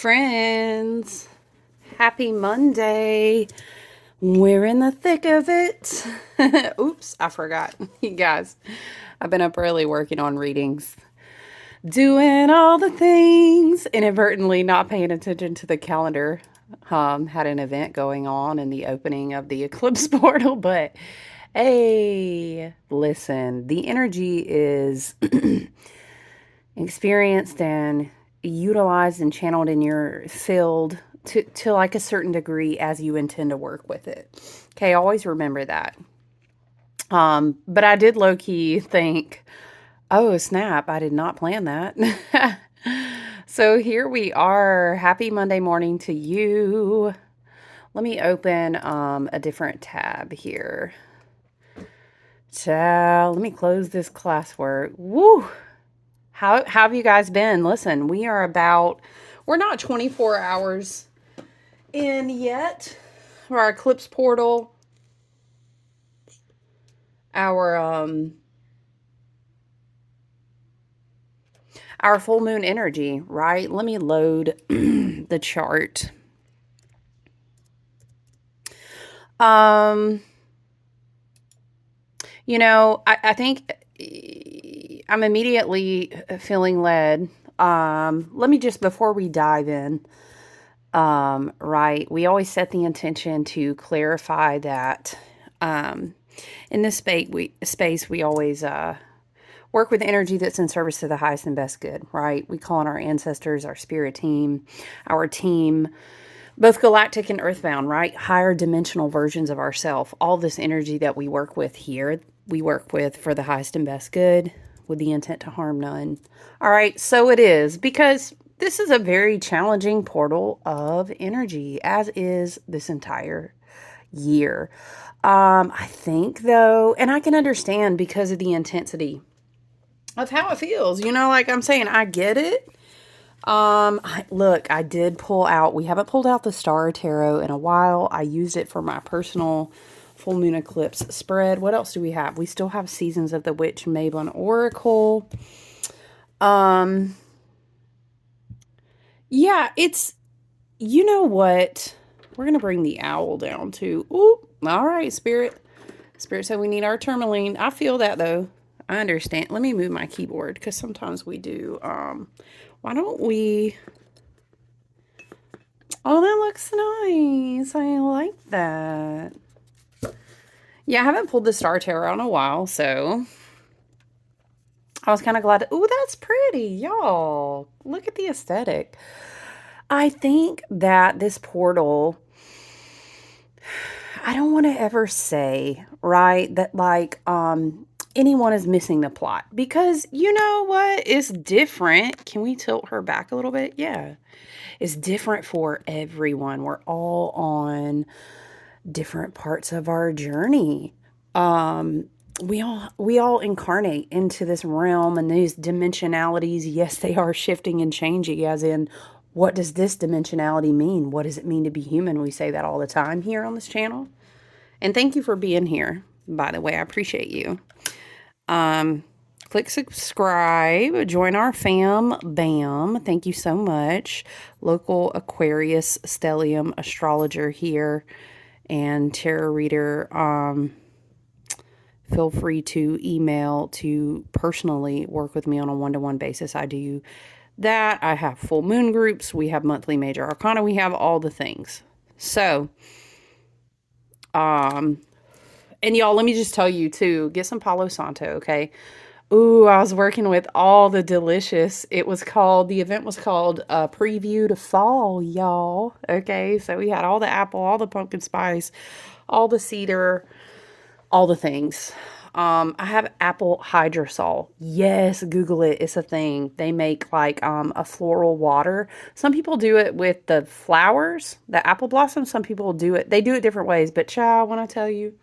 friends. Happy Monday. We're in the thick of it. Oops, I forgot. You guys, I've been up early working on readings. Doing all the things. Inadvertently not paying attention to the calendar. Had an event going on in the opening of the Eclipse portal, but hey, listen, the energy is experienced and utilized and channeled in your field to like a certain degree as you intend to work with it. Okay, always remember that. But I did low-key think, oh snap, I did not plan that. So here we are. Happy Monday morning to you. Let me open a different tab here. Child, let me close this classwork. Woo! How have you guys been? Listen, we're not 24 hours in yet for our eclipse portal. Our full moon energy, right? Let me load the chart. You know, I think I'm immediately feeling led. Let me just, before we dive in, right, we always set the intention to clarify that in this space, we always work with energy that's in service to the highest and best good, right? We call on our ancestors, our spirit team, our team, both galactic and earthbound, right? Higher dimensional versions of ourself. All this energy that we work with here, we work with for the highest and best good with the intent to harm none. All right, so it is, because this is a very challenging portal of energy, as is this entire year. I think, though, and I can understand because of the intensity of how it feels. You know, like I'm saying, I get it. Look, I did pull out, we haven't pulled out the Star Tarot in a while. I used it for my personal full moon eclipse spread. What else do we have? We still have Seasons of the Witch, Maven Oracle. Yeah, it's, you know what? We're going to bring the owl down too. Ooh, all right, Spirit. Spirit said we need our tourmaline. I feel that though. I understand. Let me move my keyboard because sometimes we do. Why don't we... Oh, that looks nice. I like that. Yeah, I haven't pulled the Star Tarot in a while, so I was kind of glad. Oh, that's pretty, y'all. Look at the aesthetic. I think that this portal, I don't want to ever say, right, that like anyone is missing the plot, because you know what? It's different. Can we tilt her back a little bit? Yeah. It's different for everyone. We're all on different parts of our journey. We all incarnate into this realm and these dimensionalities. Yes, they are shifting and changing, as in, what does this dimensionality mean? What does it mean to be human? We say that all the time here on this channel. And thank you for being here, by the way. I appreciate you. Click subscribe, join our fam, bam. Thank you so much. Local Aquarius stellium astrologer here and tarot reader. Feel free to email to personally work with me on a one-to-one basis. I do that. I have full moon groups. We have monthly major arcana. We have all the things. So, and y'all, let me just tell you too, get some Palo Santo, okay? Ooh, I was working with all the delicious. The event was called Preview to Fall, y'all. Okay, so we had all the apple, all the pumpkin spice, all the cedar, all the things. I have apple hydrosol. Yes, Google it. It's a thing. They make like a floral water. Some people do it with the flowers, the apple blossoms. Some people do it. They do it different ways. But child, when I tell you,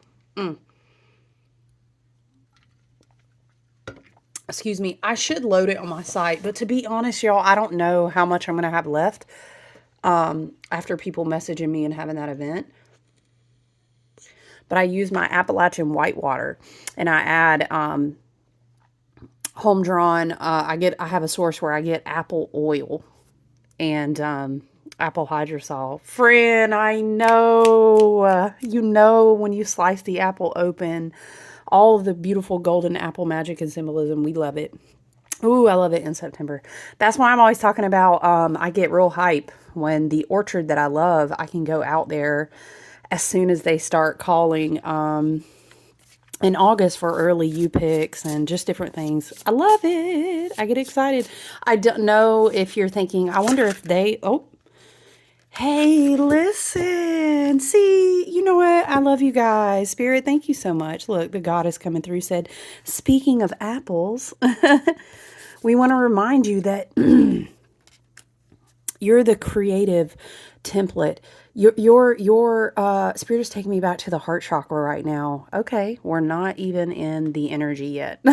excuse me, I should load it on my site. But to be honest, y'all, I don't know how much I'm going to have left after people messaging me and having that event. But I use my Appalachian Whitewater, and I add home drawn. I have a source where I get apple oil, and apple hydrosol. Friend, I know. You know when you slice the apple open, all of the beautiful golden apple magic and symbolism, we love it. Ooh, I love it in September. That's why I'm always talking about, I get real hype when the orchard that I love, I can go out there as soon as they start calling in August for early U-picks and just different things. I love it. I get excited. I don't know if you're thinking, I wonder if they, oh, hey, listen. See, you know what? I love you guys. Spirit, thank you so much. Look, the goddess coming through said, speaking of apples, we want to remind you that you're the creative template. Your spirit is taking me back to the heart chakra right now. Okay, we're not even in the energy yet.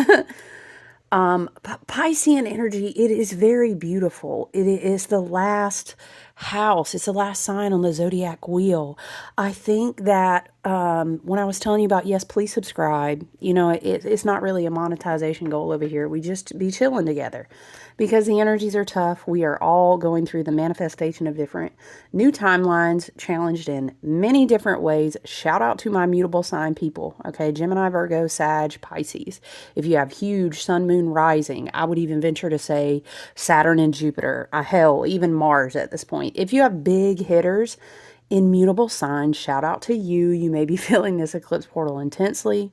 Piscean energy, it is very beautiful. It is the last house. It's the last sign on the zodiac wheel. I think that when I was telling you about, yes, please subscribe, you know, it's not really a monetization goal over here. We just be chilling together because the energies are tough. We are all going through the manifestation of different new timelines, challenged in many different ways. Shout out to my mutable sign people. Okay, Gemini, Virgo, Sag, Pisces. If you have huge sun, moon, rising, I would even venture to say Saturn and Jupiter. Hell, even Mars at this point. If you have big hitters in mutable signs, shout out to you. You may be feeling this eclipse portal intensely.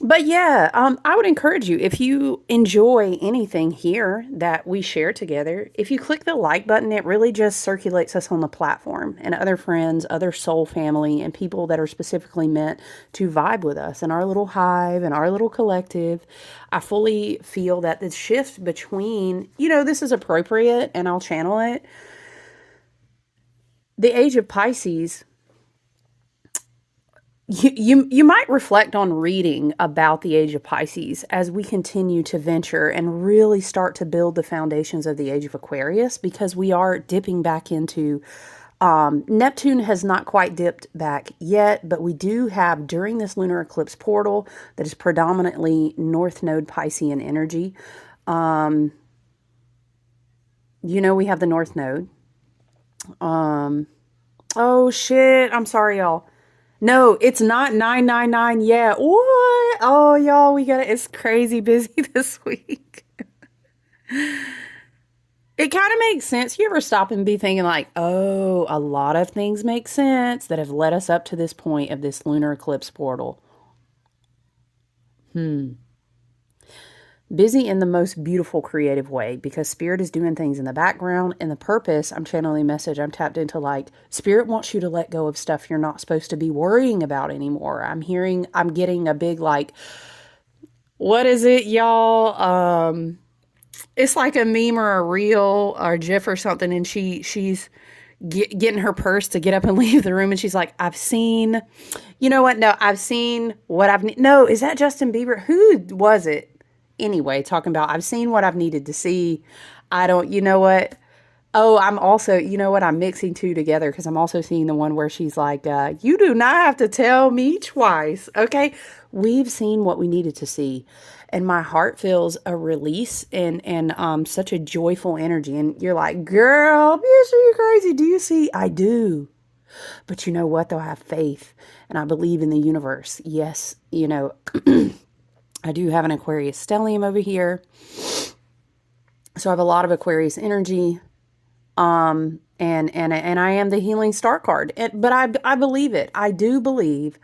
But yeah, I would encourage you, if you enjoy anything here that we share together, if you click the like button, it really just circulates us on the platform and other friends, other soul family, and people that are specifically meant to vibe with us in our little hive and our little collective. I fully feel that the shift between, you know, this is appropriate and I'll channel it. The age of Pisces, you might reflect on reading about the age of Pisces as we continue to venture and really start to build the foundations of the age of Aquarius, because we are dipping back into Neptune has not quite dipped back yet, but we do have during this lunar eclipse portal that is predominantly North Node Piscean energy. You know, we have the North Node. Oh shit, I'm sorry, y'all. No, it's not 999 yet. What? Oh, y'all, it's crazy busy this week. It kind of makes sense. You ever stop and be thinking like, oh, a lot of things make sense that have led us up to this point of this lunar eclipse portal. Busy in the most beautiful, creative way, because Spirit is doing things in the background, and the purpose, I'm channeling a message, I'm tapped into, like, Spirit wants you to let go of stuff you're not supposed to be worrying about anymore. I'm getting a big, like, what is it, y'all? It's like a meme or a reel or a GIF or something, and she's getting her purse to get up and leave the room, and she's like, I've seen, you know what? No, I've seen what no, is that Justin Bieber? Who was it? Anyway, talking about, I've seen what I've needed to see. I don't, you know what? Oh, I'm also, you know what? I'm mixing two together because I'm also seeing the one where she's like, you do not have to tell me twice. Okay. We've seen what we needed to see. And my heart feels a release and such a joyful energy. And you're like, girl, bitch, are you crazy? Do you see? I do. But you know what, though? I have faith and I believe in the universe. Yes. You know, I do have an Aquarius stellium over here. So I have a lot of Aquarius energy. And I am the healing star card. But I believe it. I do believe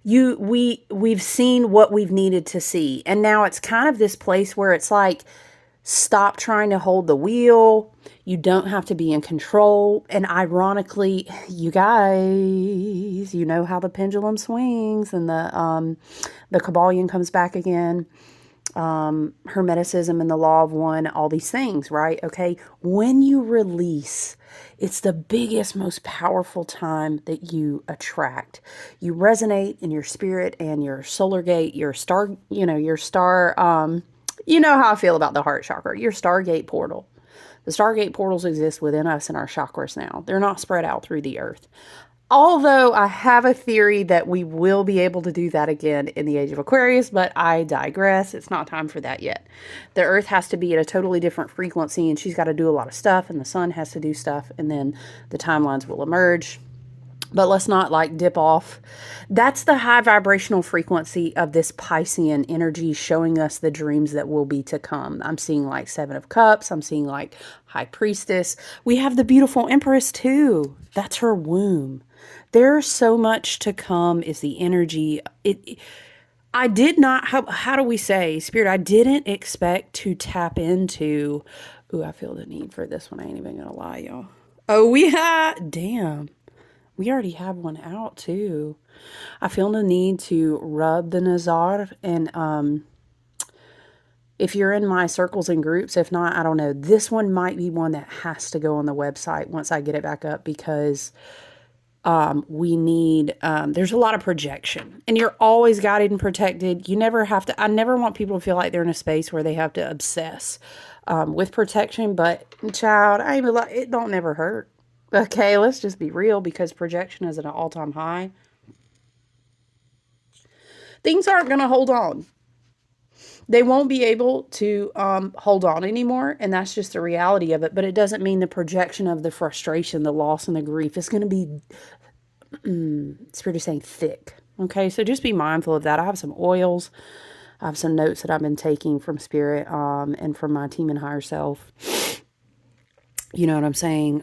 we've seen what we've needed to see. And now it's kind of this place where it's like, stop trying to hold the wheel. You don't have to be in control. And ironically, you guys, you know how the pendulum swings and the Kabbalion comes back again. Hermeticism and the law of one, all these things, right? Okay. When you release, it's the biggest, most powerful time that you attract. You resonate in your spirit and your solar gate, your star, you know how I feel about the heart chakra, your Stargate portal. The Stargate portals exist within us and our chakras now. They're not spread out through the earth. Although I have a theory that we will be able to do that again in the age of Aquarius, but I digress. It's not time for that yet. The Earth has to be at a totally different frequency, and she's got to do a lot of stuff, and the sun has to do stuff, and then the timelines will emerge. But let's not like dip off. That's the high vibrational frequency of this Piscean energy showing us the dreams that will be to come. I'm seeing like Seven of Cups. I'm seeing like High Priestess. We have the beautiful Empress too. That's her womb. There's so much to come is the energy. I did not, how do we say, Spirit, I didn't expect to tap into, ooh, I feel the need for this one. I ain't even going to lie, y'all. Oh, damn. We already have one out too. I feel the need to rub the Nazar, and if you're in my circles and groups, if not, I don't know. This one might be one that has to go on the website once I get it back up, because we need, there's a lot of projection, and you're always guided and protected. You never have to, I never want people to feel like they're in a space where they have to obsess with protection, but child, I even like, it don't never hurt. Okay, let's just be real, because projection is at an all-time high. Things aren't going to hold on. They won't be able to hold on anymore, and that's just the reality of it. But it doesn't mean the projection of the frustration, the loss, and the grief is going to be, Spirit is saying, thick. Okay, so just be mindful of that. I have some oils. I have some notes that I've been taking from Spirit and from my team and higher self. You know what I'm saying?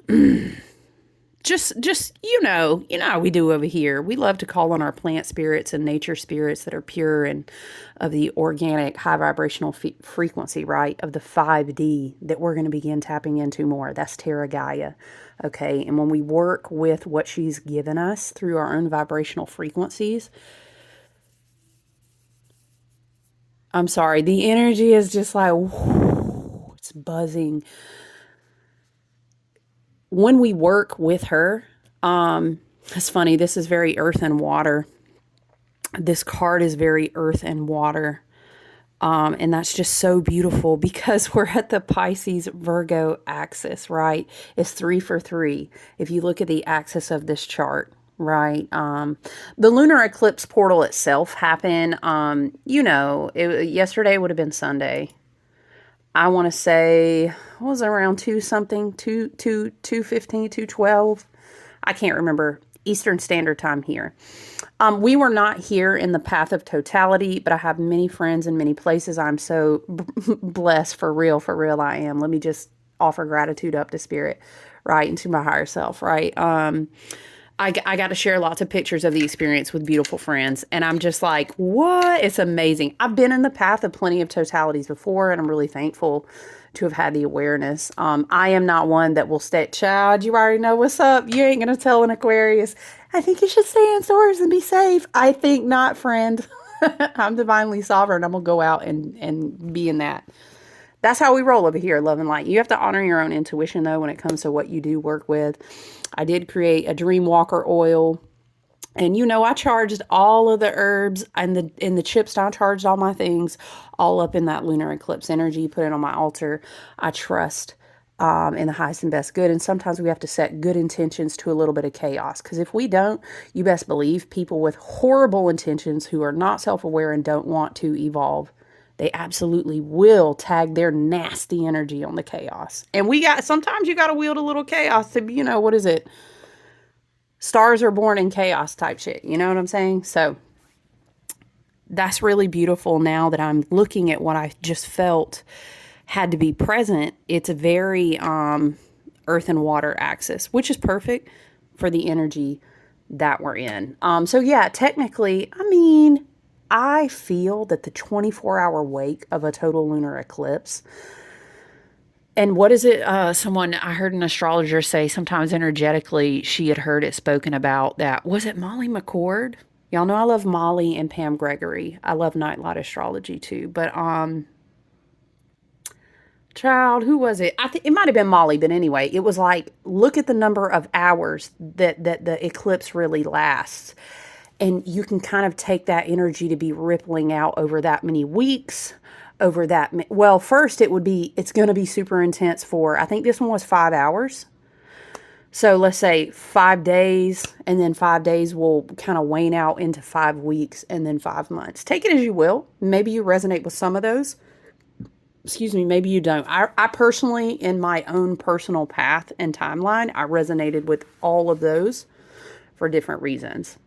Just you know how we do over here. We love to call on our plant spirits and nature spirits that are pure and of the organic high vibrational frequency, right? Of the 5D that we're going to begin tapping into more. That's Terra Gaia. Okay. And when we work with what she's given us through our own vibrational frequencies, I'm sorry, the energy is just like, whoo, it's buzzing. When we work with her, it's funny, this is very earth and water. This card is very earth and water. And that's just so beautiful, because we're at the Pisces Virgo axis, right? It's 3 for 3. If you look at the axis of this chart, right? The lunar eclipse portal itself happened, yesterday would have been Sunday. I want to say, what was it, around 2 something, 2:15, 2:12? I can't remember. Eastern Standard Time here. We were not here in the path of totality, but I have many friends in many places. I'm so blessed, for real I am. Let me just offer gratitude up to Spirit, right, and to my higher self, right? I got to share lots of pictures of the experience with beautiful friends. And I'm just like, what? It's amazing. I've been in the path of plenty of totalities before, and I'm really thankful to have had the awareness. I am not one that will stay, child, you already know what's up. You ain't going to tell an Aquarius, I think you should stay indoors and be safe. I think not, friend. I'm divinely sovereign. I'm going to go out and be in that. That's how we roll over here, Love and Light. You have to honor your own intuition, though, when it comes to what you do work with. I did create a Dream Walker oil. And, I charged all of the herbs and the chips. I charged all my things all up in that lunar eclipse energy, put it on my altar. I trust in the highest and best good. And sometimes we have to set good intentions to a little bit of chaos. Because if we don't, you best believe people with horrible intentions who are not self-aware and don't want to evolve, they absolutely will tag their nasty energy on the chaos. And sometimes you got to wield a little chaos to, what is it? Stars are born in chaos type shit. You know what I'm saying? So that's really beautiful now that I'm looking at what I just felt had to be present. It's a very earth and water axis, which is perfect for the energy that we're in. So yeah, technically, I feel that the 24-hour wake of a total lunar eclipse, and what is it? I heard an astrologer say sometimes energetically she had heard it spoken about that. Was it Molly McCord? Y'all know I love Molly and Pam Gregory. I love Nightlight Astrology too. But, child, who was it? I think it might have been Molly, but anyway, it was like, look at the number of hours that the eclipse really lasts. And you can kind of take that energy to be rippling out over that many weeks, first it's going to be super intense I think this one was 5 hours. So let's say 5 days, and then 5 days will kind of wane out into 5 weeks, and then 5 months. Take it as you will. Maybe you resonate with some of those. Excuse me, maybe you don't. I personally, in my own personal path and timeline, I resonated with all of those for different reasons.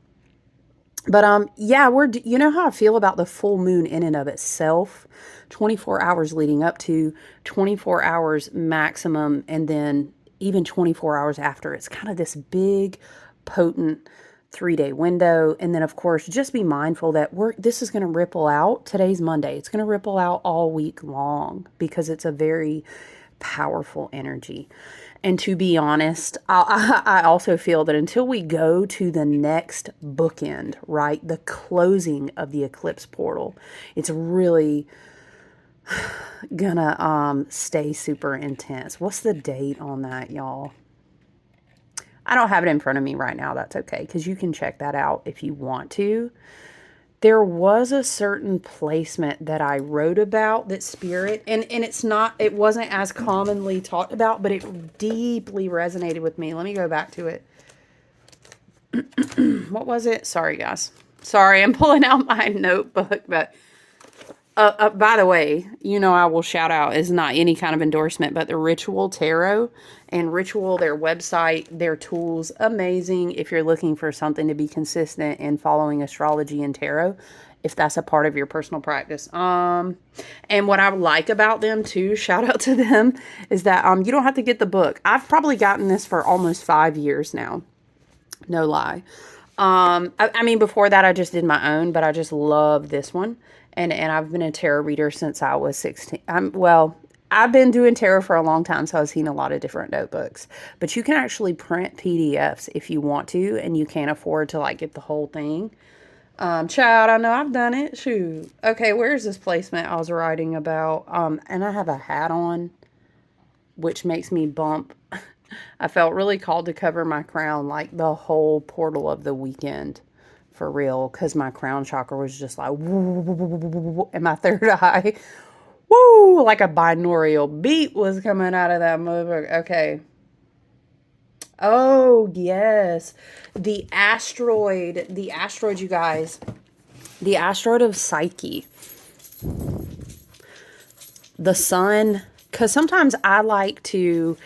But yeah, you know how I feel about the full moon in and of itself. 24 hours leading up to, 24 hours maximum, and then even 24 hours after. It's kind of this big, potent 3-day window. And then of course, just be mindful that this is going to ripple out. Today's Monday. It's going to ripple out all week long because it's a very powerful energy. And to be honest, I also feel that until we go to the next bookend, right, the closing of the eclipse portal, it's really gonna stay super intense. What's the date on that, y'all? I don't have it in front of me right now. That's okay, because you can check that out if you want to. There was a certain placement that I wrote about that spirit, and it wasn't as commonly talked about, but it deeply resonated with me. Let me go back to it. What was it? Sorry, guys. Sorry, I'm pulling out my notebook, but by the way, I will shout out, is not any kind of endorsement, but the Ritual Tarot and Ritual, their website, their tools, amazing if you're looking for something to be consistent in following astrology and tarot, if that's a part of your personal practice. And what I like about them too, shout out to them, is that you don't have to get the book. I've probably gotten this for almost 5 years now. No lie. I mean, before that, I just did my own, but I just love this one. And I've been a tarot reader since I was 16. I've been doing tarot for a long time, so I've seen a lot of different notebooks. But you can actually print PDFs if you want to, and you can't afford to, like, get the whole thing. Child, I know I've done it. Shoot. Okay, where's this placement I was writing about? And I have a hat on, which makes me bump. I felt really called to cover my crown like the whole portal of the weekend, for real, because my crown chakra was just like, woo, and my third eye, woo, like a binaural beat was coming out of that movie. Okay. Oh, yes. The asteroid, you guys, the asteroid of Psyche, the sun, because sometimes I like to,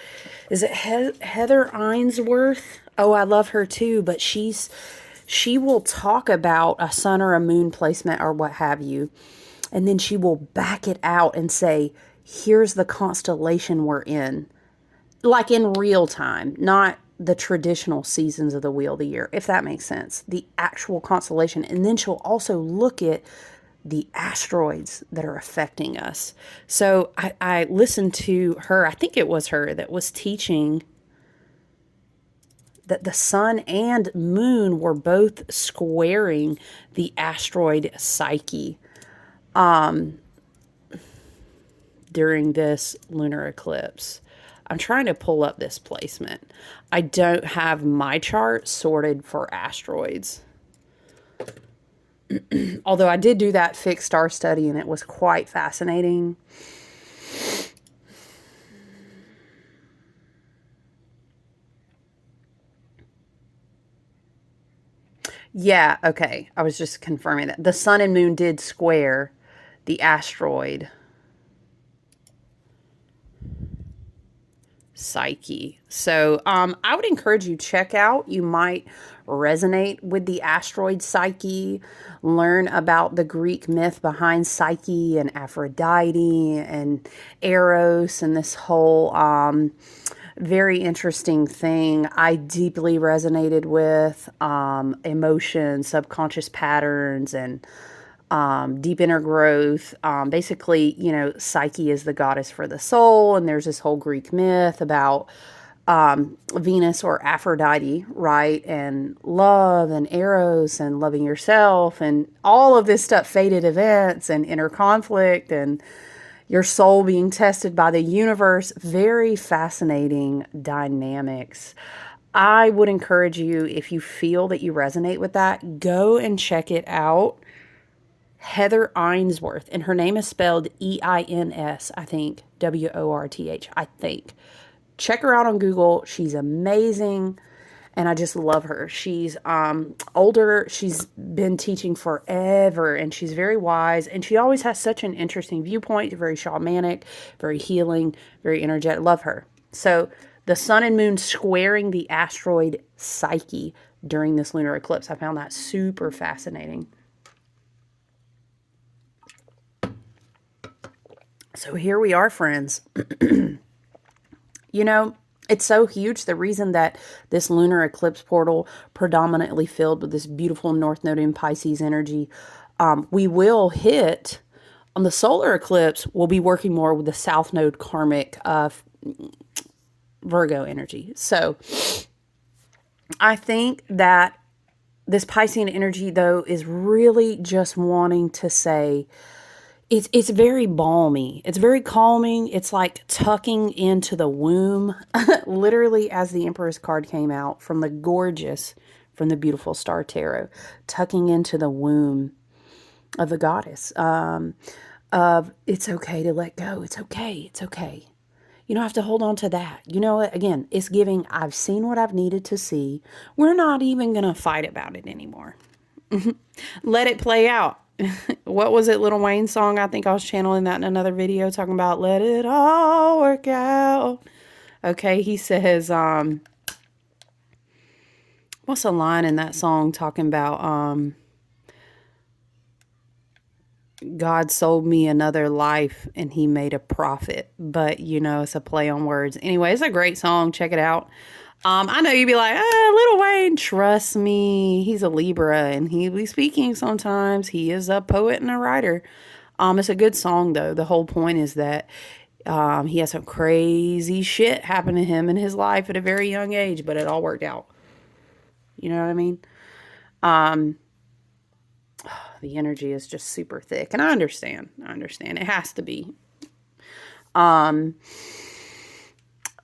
is it Heather Ainsworth? Oh, I love her too, but she will talk about a sun or a moon placement or what have you, and then she will back it out and say, here's the constellation we're in, like in real time, not the traditional seasons of the wheel of the year, if that makes sense, the actual constellation. And then she'll also look at the asteroids that are affecting us. So I listened to her, I think it was her that was teaching that the sun and moon were both squaring the asteroid Psyche during this lunar eclipse. I'm trying to pull up this placement. I don't have my chart sorted for asteroids. Although I did do that fixed star study and it was quite fascinating. Yeah, okay. I was just confirming that. The sun and moon did square the asteroid Psyche. So I would encourage you check out. You might resonate with the asteroid Psyche, learn about the Greek myth behind Psyche and Aphrodite and Eros and this whole very interesting thing. I deeply resonated with emotions, subconscious patterns, and deep inner growth. Basically, Psyche is the goddess for the soul, and there's this whole Greek myth about Venus or Aphrodite, right? And love and Eros and loving yourself and all of this stuff, fated events and inner conflict and your soul being tested by the universe. Very fascinating dynamics. I would encourage you, if you feel that you resonate with that, go and check it out. Heather Ainsworth, and her name is spelled E-I-N-S, I think, W-O-R-T-H, I think. check her out on Google. She's amazing. And I just love her. She's older. She's been teaching forever, and she's very wise. And she always has such an interesting viewpoint. Very shamanic, very healing, very energetic. Love her. So the sun and moon squaring the asteroid Psyche during this lunar eclipse. I found that super fascinating. So here we are, friends. You know, it's so huge. The reason that this lunar eclipse portal predominantly filled with this beautiful North Node in Pisces energy, we will hit on the solar eclipse. We'll be working more with the South Node karmic Virgo energy. So I think that this Piscean energy, though, is really just wanting to say, it's very balmy. It's very calming. It's like tucking into the womb, literally, as the Empress card came out from the gorgeous, from the beautiful Star Tarot, tucking into the womb of the goddess. Of it's okay to let go. It's okay. It's okay. You don't have to hold on to that. You know what? Again, it's giving, I've seen what I've needed to see. We're not even going to fight about it anymore. Let it play out. What was it, Lil Wayne's song? I think I was channeling that in another video, talking about let it all work out. Okay, he says, what's a line in that song talking about, God sold me another life and he made a profit. But, you know, it's a play on words. Anyway, it's a great song. Check it out. I know you'd be like, Lil Wayne, trust me. He's a Libra and he'll be speaking sometimes. He is a poet and a writer. It's a good song, though. The whole point is that he has some crazy shit happen to him in his life at a very young age, but it all worked out. You know what I mean? The energy is just super thick. And I understand. It has to be.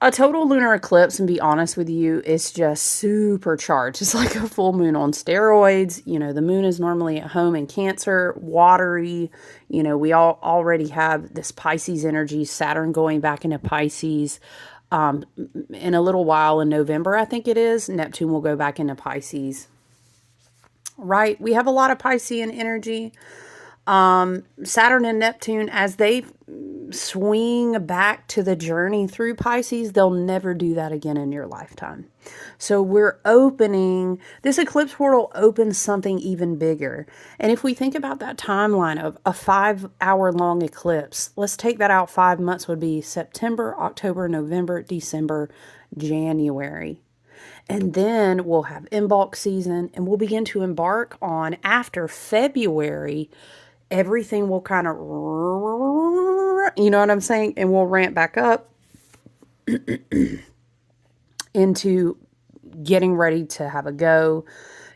A total lunar eclipse, and be honest with you, is just super charged. It's like a full moon on steroids. You know, the moon is normally at home in Cancer, watery. You know, we all already have this Pisces energy, Saturn going back into Pisces. In a little while, in November, I think it is, Neptune will go back into Pisces. Right? We have a lot of Piscean energy. Saturn and Neptune, as they swing back to the journey through Pisces, they'll never do that again in your lifetime. So we're opening, this eclipse portal opens something even bigger. And if we think about that timeline of a 5-hour-long eclipse, let's take that out. 5 months would be September, October, November, December, January. And then we'll have embark season, and we'll begin to embark on, after February, everything will kind of, you know what I'm saying? And we'll ramp back up into getting ready to have a go,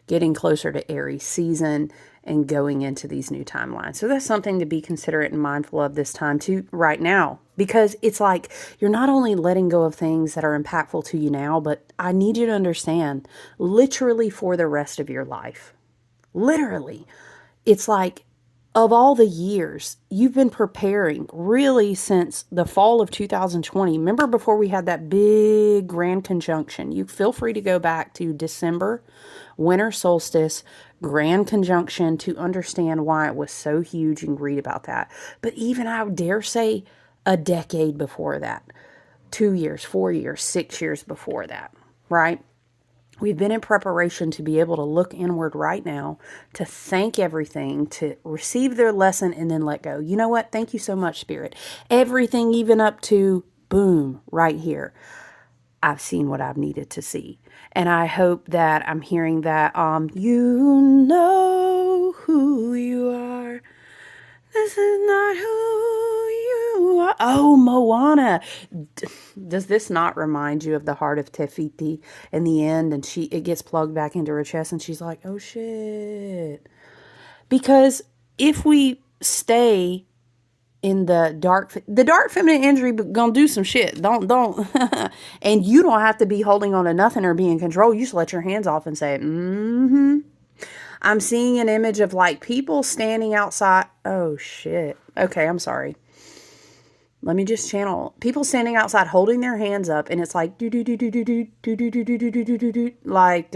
getting closer to Aries season, and going into these new timelines. So that's something to be considerate and mindful of this time too, right now. Because it's like, you're not only letting go of things that are impactful to you now, but I need you to understand, literally for the rest of your life. Literally. It's like, of all the years you've been preparing, really since the fall of 2020, remember before we had that big grand conjunction, you feel free to go back to December, winter solstice, grand conjunction to understand why it was so huge and read about that. But even, I would dare say, a decade before that, 2 years, 4 years, 6 years before that, right? We've been in preparation to be able to look inward right now, to thank everything, to receive their lesson, and then let go. You know what? Thank you so much, Spirit. Everything, even up to, boom, right here. I've seen what I've needed to see. And I hope that I'm hearing that, you know who you are. This is not who you are. Oh, Moana. Does this not remind you of the heart of Tefiti in the end? And it gets plugged back into her chest and she's like, oh shit. Because if we stay in the dark feminine energy, gonna do some shit. Don't. And you don't have to be holding on to nothing or be in control. You just let your hands off and say, I'm seeing an image of like people standing outside. Oh shit. Okay, I'm sorry. Let me just channel people standing outside holding their hands up, and it's like do do do do do do do do do do do do do do, like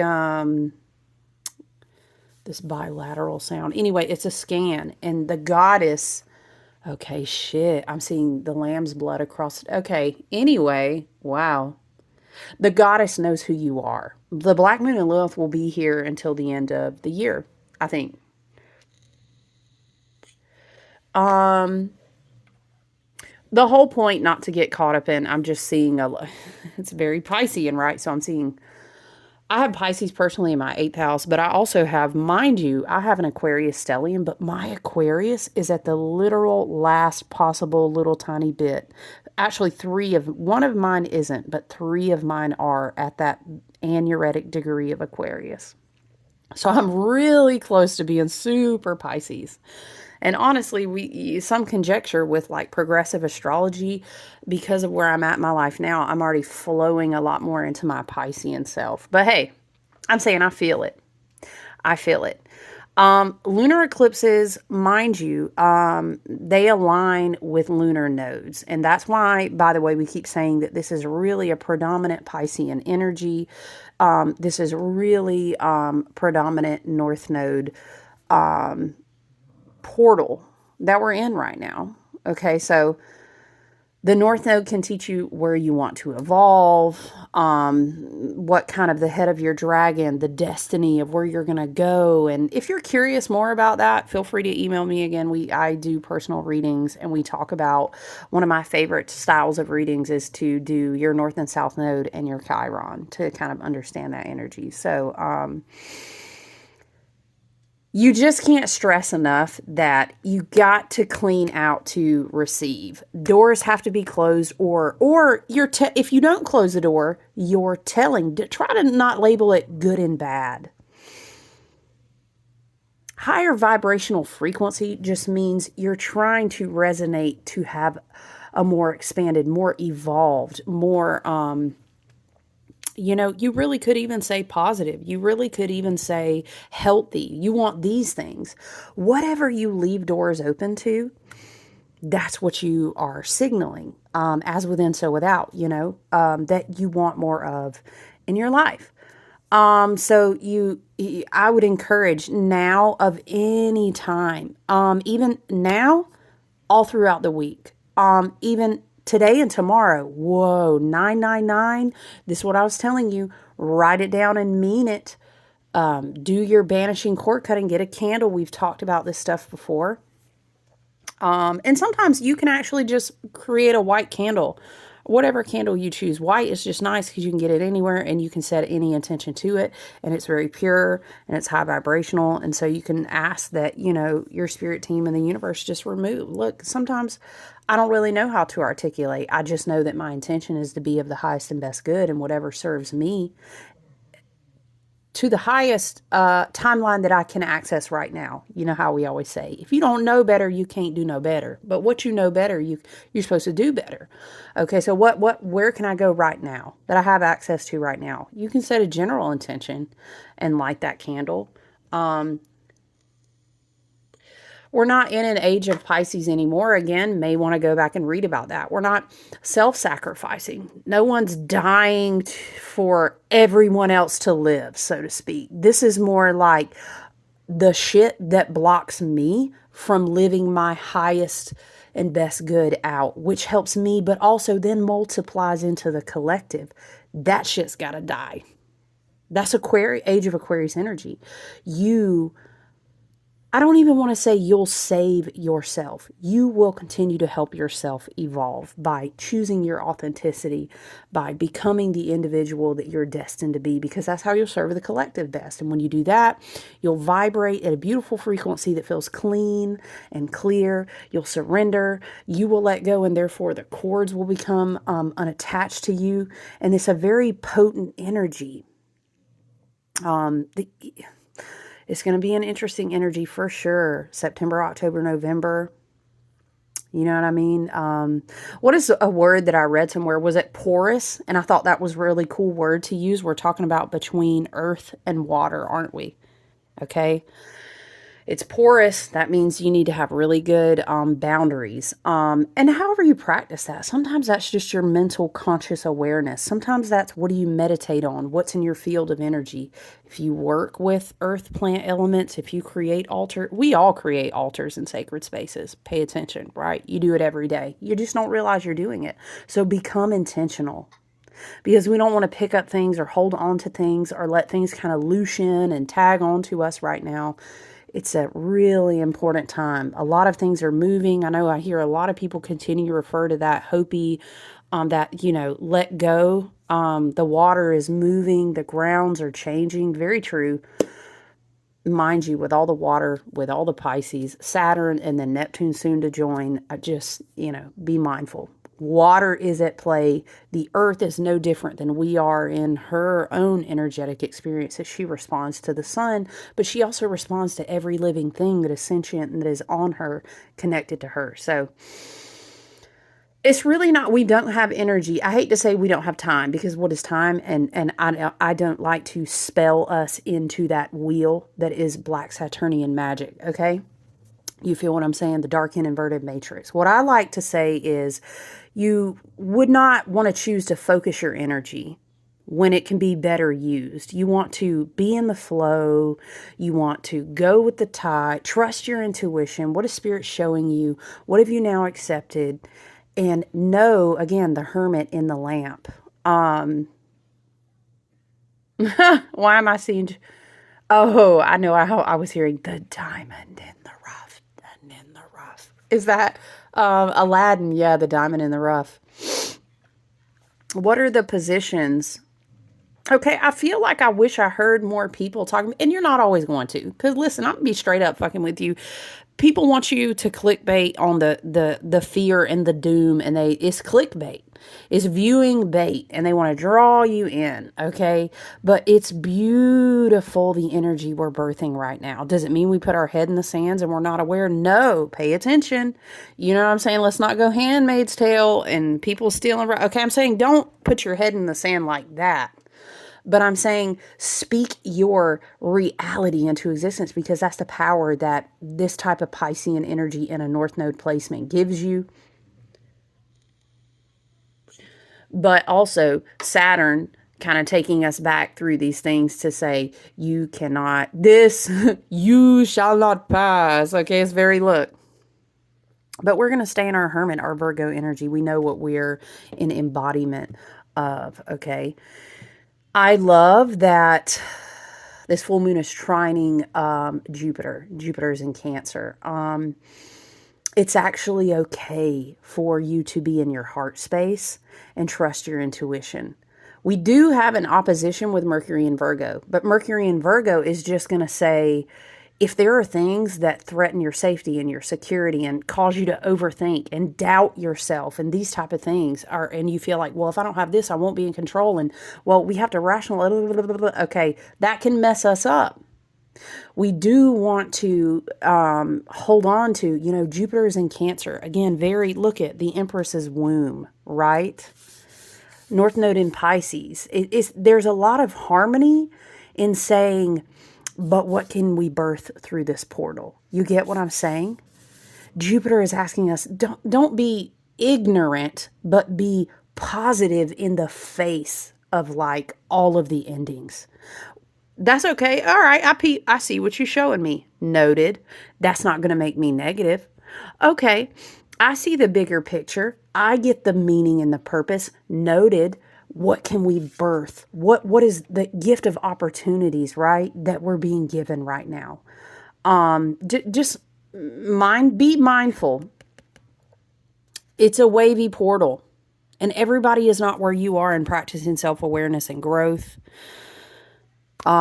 this bilateral sound. Anyway, it's a scan, and the goddess. Okay, shit. I'm seeing the lamb's blood across. Okay. Anyway, wow. The goddess knows who you are. The black moon and Lilith will be here until the end of the year, I think. Um, the whole point, not to get caught up in, I'm just seeing it's very Piscean, right? So I'm seeing, I have Pisces personally in my 8th house, but I also have, mind you, I have an Aquarius stellium, but my Aquarius is at the literal last possible little tiny bit. Actually, one of mine isn't, but 3 of mine are at that anuretic degree of Aquarius. So I'm really close to being super Pisces. And honestly, some conjecture with like progressive astrology, because of where I'm at in my life now, I'm already flowing a lot more into my Piscean self. But hey, I'm saying I feel it. I feel it. Lunar eclipses, mind you, they align with lunar nodes. And that's why, by the way, we keep saying that this is really a predominant Piscean energy. This is really predominant North Node portal that we're in right now. Okay, so the North Node can teach you where you want to evolve, what kind of the head of your dragon, the destiny of where you're going to go. And if you're curious more about that, feel free to email me again. I do personal readings, and we talk about, one of my favorite styles of readings is to do your North and South Node and your Chiron to kind of understand that energy. So, you just can't stress enough that you got to clean out to receive. Doors have to be closed, or if you don't close the door, you're telling. Try to not label it good and bad. Higher vibrational frequency just means you're trying to resonate to have a more expanded, more evolved, more you really could even say positive. You really could even say healthy. You want these things. Whatever you leave doors open to, that's what you are signaling, as within, so without, that you want more of in your life. So I would encourage now of any time, even now, all throughout the week, even today and tomorrow. Whoa, 999. This is what I was telling you. Write it down and mean it. Do your banishing cord cutting. Get a candle. We've talked about this stuff before. And sometimes you can actually just create a white candle. Whatever candle you choose. White is just nice because you can get it anywhere and you can set any intention to it. And it's very pure and it's high vibrational. And so you can ask that, your spirit team and the universe just remove. Look, sometimes I don't really know how to articulate. I just know that my intention is to be of the highest and best good, and whatever serves me to the highest timeline that I can access right now. You know how we always say, if you don't know better, you can't do no better. But what you know better, you're supposed to do better. Okay, so where can I go right now that I have access to right now? You can set a general intention and light that candle. We're not in an age of Pisces anymore. Again, may want to go back and read about that. We're not self-sacrificing. No one's dying for everyone else to live, so to speak. This is more like the shit that blocks me from living my highest and best good out, which helps me, but also then multiplies into the collective. That shit's got to die. That's age of Aquarius energy. I don't even want to say you'll save yourself. You will continue to help yourself evolve by choosing your authenticity, by becoming the individual that you're destined to be, because that's how you'll serve the collective best. And when you do that, you'll vibrate at a beautiful frequency that feels clean and clear. You'll surrender. You will let go, and therefore the cords will become unattached to you. And it's a very potent energy. It's going to be an interesting energy for sure. September, October, November. You know what I mean? What is a word that I read somewhere? Was it porous? And I thought that was a really cool word to use. We're talking about between earth and water, aren't we? Okay. It's porous. That means you need to have really good boundaries. And however you practice that, sometimes that's just your mental conscious awareness. Sometimes that's what do you meditate on? What's in your field of energy? If you work with earth plant elements, if you create we all create altars in sacred spaces. Pay attention, right? You do it every day. You just don't realize you're doing it. So become intentional, because we don't want to pick up things or hold on to things or let things kind of loose in and tag on to us right now. It's a really important time. A lot of things are moving. I know I hear a lot of people continue to refer to that Hopi, that, let go. The water is moving. The grounds are changing. Very true. Mind you, with all the water, with all the Pisces, Saturn, and then Neptune soon to join, just, be mindful. Water is at play. The earth is no different than we are in her own energetic experience as she responds to the sun, but she also responds to every living thing that is sentient and that is on her, connected to her. So it's really not, we don't have energy. I hate to say we don't have time, because what is time? And I don't like to spell us into that wheel that is Black Saturnian magic, okay? You feel what I'm saying? The dark and inverted matrix. What I like to say is you would not want to choose to focus your energy when it can be better used. You want to be in the flow. You want to go with the tide. Trust your intuition. What is Spirit showing you? What have you now accepted? And know, again, the hermit in the lamp. Why am I seeing... Oh, I know. I was hearing the diamond in the rough. And in the rough. Is that Aladdin? Yeah, the diamond in the rough. What are the positions? Okay, I feel like I wish I heard more people talking, and you're not always going to. Because listen, I'm going to be straight up fucking with you. People want you to clickbait on the fear and the doom, and it's clickbait. It's viewing bait, and they want to draw you in, okay? But it's beautiful, the energy we're birthing right now. Does it mean we put our head in the sands and we're not aware? No, pay attention. You know what I'm saying? Let's not go Handmaid's Tale and people stealing. Okay, I'm saying don't put your head in the sand like that. But I'm saying speak your reality into existence, because that's the power that this type of Piscean energy in a North Node placement gives you. But also Saturn kind of taking us back through these things to say, you cannot, you shall not pass. Okay, it's very, look. But we're going to stay in our hermit, our Virgo energy. We know what we're in embodiment of, okay? I love that this full moon is trining Jupiter. Jupiter's in Cancer. It's actually okay for you to be in your heart space and trust your intuition. We do have an opposition with Mercury in Virgo, but Mercury in Virgo is just going to say, if there are things that threaten your safety and your security and cause you to overthink and doubt yourself and these type of things are, and you feel like, well, if I don't have this, I won't be in control. And well, we have to rationalize. Okay, that can mess us up. We do want to hold on to, Jupiter is in Cancer. Again, look at the Empress's womb, right? North Node in Pisces. There's a lot of harmony in saying, but what can we birth through this portal? You get what I'm saying? Jupiter is asking us, don't be ignorant, but be positive in the face of like all of the endings. That's okay. All right. I see what you're showing me. Noted. That's not going to make me negative. Okay. I see the bigger picture. I get the meaning and the purpose. Noted. What can we birth? What is the gift of opportunities, right? That we're being given right now. Just be mindful. It's a wavy portal, and everybody is not where you are in practicing self-awareness and growth. We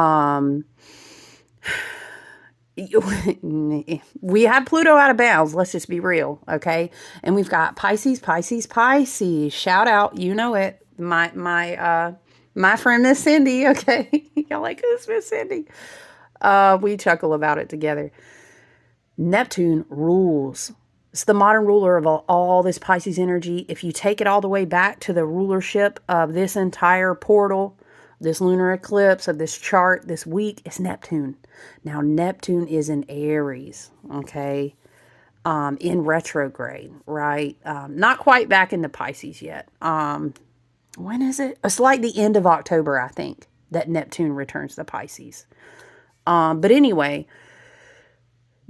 have Pluto out of bounds. Let's just be real. Okay. And we've got Pisces. Shout out. You know it. My friend, Miss Cindy. Okay. Y'all like, who's Miss Cindy? We chuckle about it together. Neptune rules. It's the modern ruler of all this Pisces energy. If you take it all the way back to the rulership of this entire portal, This lunar eclipse of this chart this week is Neptune. Now, Neptune is in Aries, okay? In retrograde, right? Not quite back into Pisces yet. When is it? It's like the end of October, I think, that Neptune returns to Pisces. But anyway,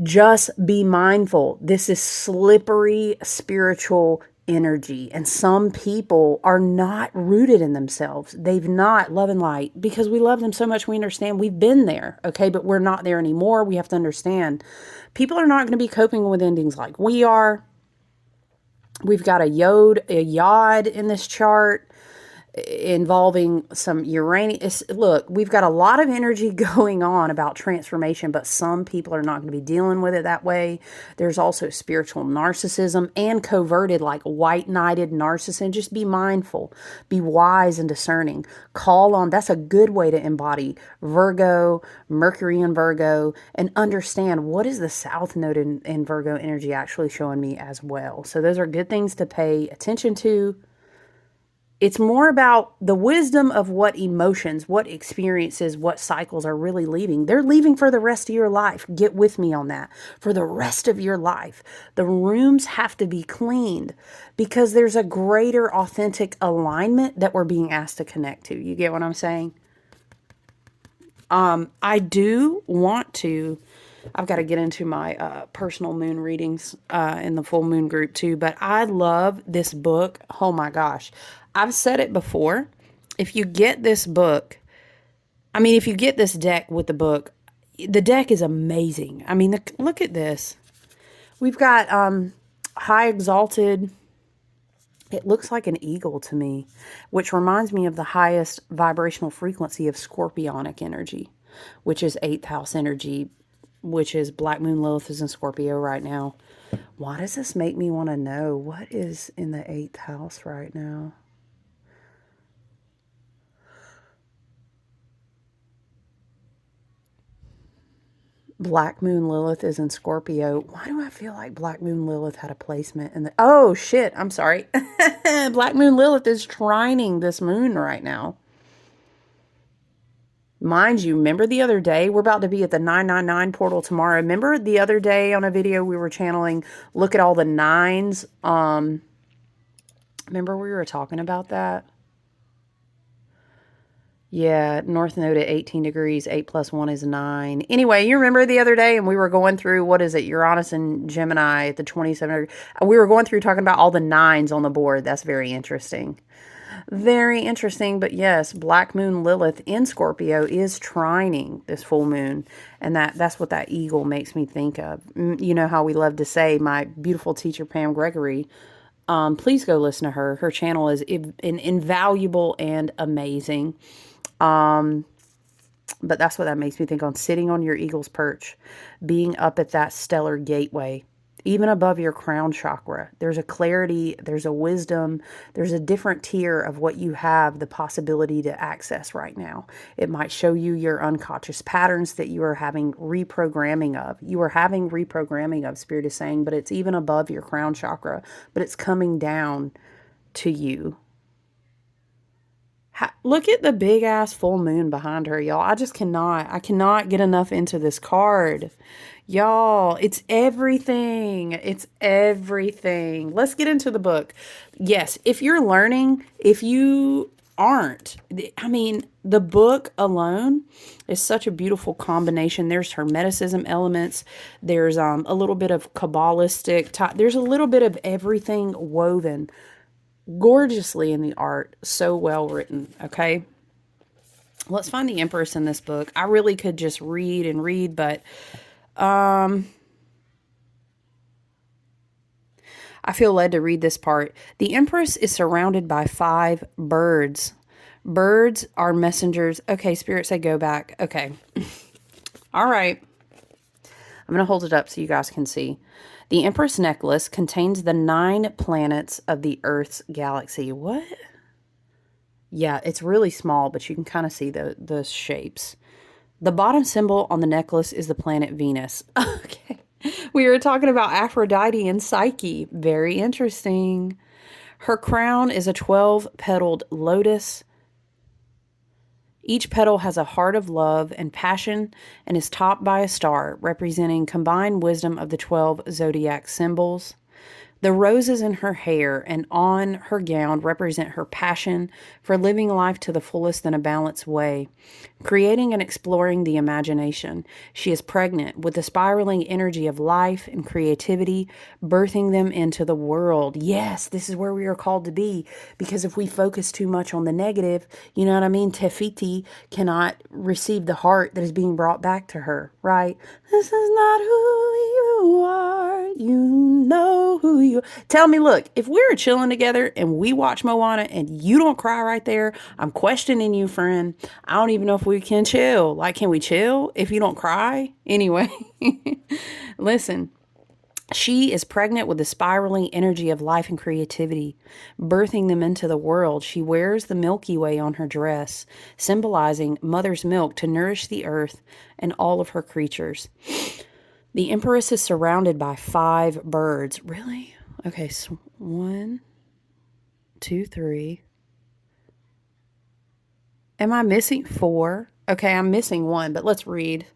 just be mindful. This is slippery spiritual energy. And some people are not rooted in themselves. They've not love and light because we love them so much. We understand we've been there. Okay. But we're not there anymore. We have to understand people are not going to be coping with endings like we are. We've got a yod in this chart involving some Uranus. Look, we've got a lot of energy going on about transformation, but some people are not going to be dealing with it that way. There's also spiritual narcissism and coverted, like white knighted narcissism. Just be mindful, be wise and discerning. Call on, that's a good way to embody Virgo, Mercury in Virgo, and understand what is the South Node in Virgo energy actually showing me as well. So those are good things to pay attention to. It's more about the wisdom of what emotions, what experiences, what cycles are really leaving. They're leaving for the rest of your life. Get with me on that. For the rest of your life. The rooms have to be cleaned because there's a greater authentic alignment that we're being asked to connect to. You get what I'm saying? I do want to, I've got to get into my personal moon readings in the full moon group too, but I love this book. Oh my gosh. I've said it before. If you get this book, I mean, if you get this deck with the deck is amazing. I mean, look at this. We've got high exalted. It looks like an eagle to me, which reminds me of the highest vibrational frequency of scorpionic energy, which is 8th house energy, which is Black Moon Lilith is in Scorpio right now. Why does this make me want to know what is in the 8th house right now? Black Moon Lilith is in Scorpio. Why do I feel like Black Moon Lilith had a placement in the... Oh, shit. I'm sorry. Black Moon Lilith is trining this moon right now. Mind you, remember the other day? We're about to be at the 999 portal tomorrow. Remember the other day on a video we were channeling, look at all the nines? Remember we were talking about that? Yeah, North Node at 18 degrees, 8 plus 1 is 9. Anyway, you remember the other day and we were going through, what is it, Uranus and Gemini at the 27. We were going through talking about all the nines on the board. That's very interesting. Very interesting, but yes, Black Moon Lilith in Scorpio is trining this full moon, and that's what that eagle makes me think of. You know how we love to say, my beautiful teacher, Pam Gregory, please go listen to her. Her channel is invaluable and amazing. But that's what that makes me think on, sitting on your eagle's perch, being up at that stellar gateway, even above your crown chakra. There's a clarity, there's a wisdom, there's a different tier of what you have the possibility to access right now. It might show you your unconscious patterns that you are having reprogramming of. You are having reprogramming of, Spirit is saying, but it's even above your crown chakra, but it's coming down to you. Look at the big ass full moon behind her, y'all. I cannot get enough into this card. Y'all, it's everything. It's everything. Let's get into the book. Yes, if you're learning, if you aren't, I mean, the book alone is such a beautiful combination. There's Hermeticism elements. There's a little bit of Kabbalistic. There's a little bit of everything woven gorgeously in the art. So well written. Okay. Let's find the Empress in this book. I really could just read and read, but I feel led to read this part. The Empress is surrounded by 5 birds. Birds are messengers. Okay, Spirit said go back. Okay. All right. I'm going to hold it up so you guys can see. The Empress necklace contains the 9 planets of the Earth's galaxy. What? Yeah, it's really small, but you can kind of see the shapes. The bottom symbol on the necklace is the planet Venus. Okay. We were talking about Aphrodite and Psyche. Very interesting. Her crown is a 12-petaled lotus. Each petal has a heart of love and passion and is topped by a star, representing combined wisdom of the 12 zodiac symbols. The roses in her hair and on her gown represent her passion for living life to the fullest in a balanced way, creating and exploring the imagination. She is pregnant with the spiraling energy of life and creativity, birthing them into the world. Yes, this is where we are called to be, because if we focus too much on the negative, you know what I mean? Tefiti cannot receive the heart that is being brought back to her, right? This is not who you are. You know who you are. Tell me, look, if we're chilling together and we watch Moana and you don't cry right there, I'm questioning you, friend. I don't even know if we can chill. Like, can we chill if you don't cry? Anyway, listen. She is pregnant with the spiraling energy of life and creativity, birthing them into the world. She wears the Milky Way on her dress, symbolizing mother's milk to nourish the earth and all of her creatures. The Empress is surrounded by 5 birds. Really? Okay, so 1, 2, 3. Am I missing 4? Okay, I'm missing 1, but let's read.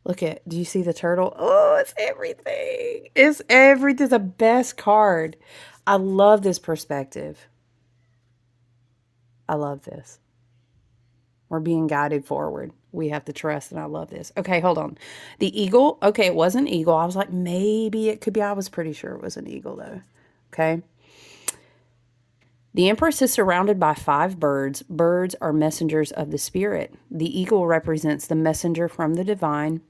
Look at, do you see the turtle? Oh, it's everything. It's everything. It's the best card. I love this perspective. I love this. We're being guided forward. We have to trust, and I love this. Okay, hold on. The eagle. Okay, it was an eagle. I was like, maybe it could be. I was pretty sure it was an eagle, though. Okay. The Empress is surrounded by 5 birds. Birds are messengers of the spirit. The eagle represents the messenger from the divine,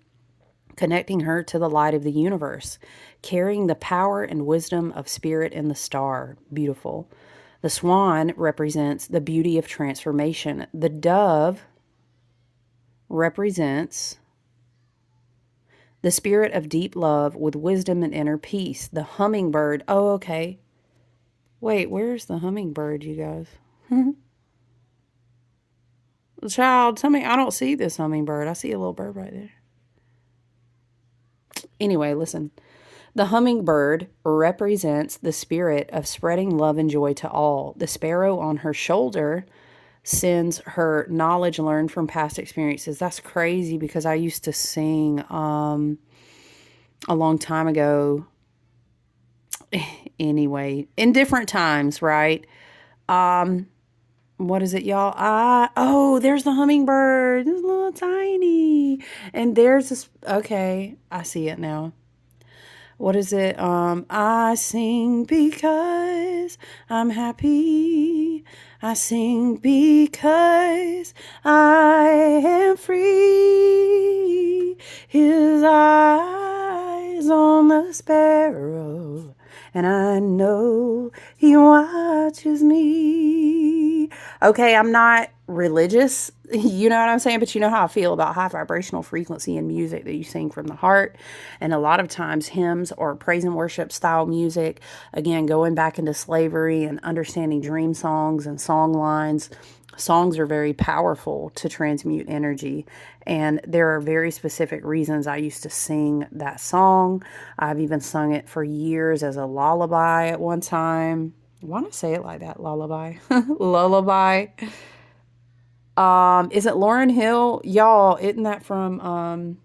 connecting her to the light of the universe, carrying the power and wisdom of spirit in the star. Beautiful. The swan represents the beauty of transformation. The dove represents the spirit of deep love with wisdom and inner peace. The hummingbird. Oh, okay. Wait, where's the hummingbird, you guys? Child, tell me, I don't see this hummingbird. I see a little bird right there. Anyway, listen. The hummingbird represents the spirit of spreading love and joy to all. The sparrow on her shoulder sends her knowledge learned from past experiences. That's crazy, because I used to sing a long time ago. Anyway, in different times, right? What is it, y'all? Oh, there's the hummingbird. It's little tiny. And there's this, okay, I see it now. What is it? I sing because I'm happy. I sing because I am free. His eyes on the sparrow, and I know he watches me. Okay, I'm not religious, you know what I'm saying? But you know how I feel about high vibrational frequency in music that you sing from the heart. And a lot of times hymns or praise and worship style music, again, going back into slavery and understanding dream songs and song lines. Songs are very powerful to transmute energy. And there are very specific reasons I used to sing that song. I've even sung it for years as a lullaby at one time. Why don't I say it like that? Lullaby. Lullaby. Is it Lauryn Hill? Y'all, isn't that from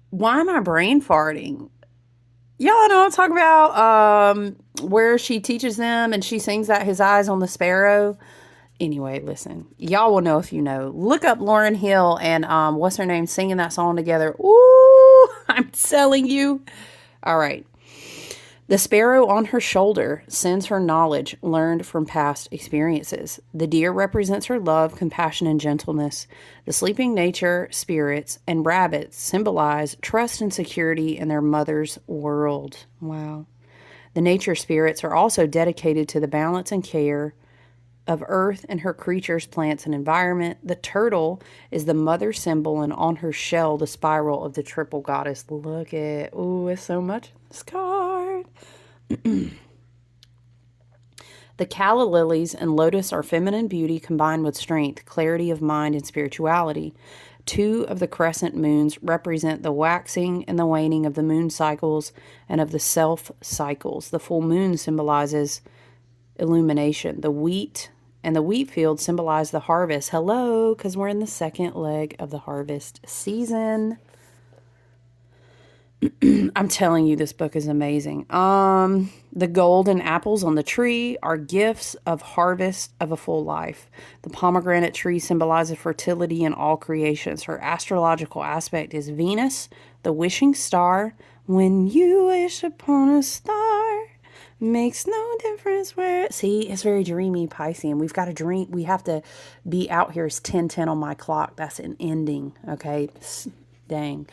why am I brain farting? Y'all know I'm talking about where she teaches them and she sings that his eyes on the sparrow. Anyway, listen. Y'all will know if you know. Look up Lauryn Hill and what's her name singing that song together. Ooh, I'm telling you. All right. The sparrow on her shoulder sends her knowledge learned from past experiences. The deer represents her love, compassion, and gentleness. The sleeping nature spirits and rabbits symbolize trust and security in their mother's world. Wow. The nature spirits are also dedicated to the balance and care of earth and her creatures, plants, and environment. The turtle is the mother symbol, and on her shell, the spiral of the triple goddess. Look at, ooh, it's so much in this card. The calla lilies and lotus are feminine beauty combined with strength, clarity of mind, and spirituality. 2 of the crescent moons represent the waxing and the waning of the moon cycles and of the self cycles. The full moon symbolizes illumination. The wheat and the wheat field symbolize the harvest. Hello, because we're in the second leg of the harvest season. I'm telling you, this book is amazing. The golden apples on the tree are gifts of harvest of a full life. The pomegranate tree symbolizes fertility in all creations. Her astrological aspect is Venus, the wishing star. When you wish upon a star, makes no difference where. See, it's very dreamy, Pisces. We've got to dream. We have to be out here. It's 10:10 on my clock. That's an ending. Okay. Dang.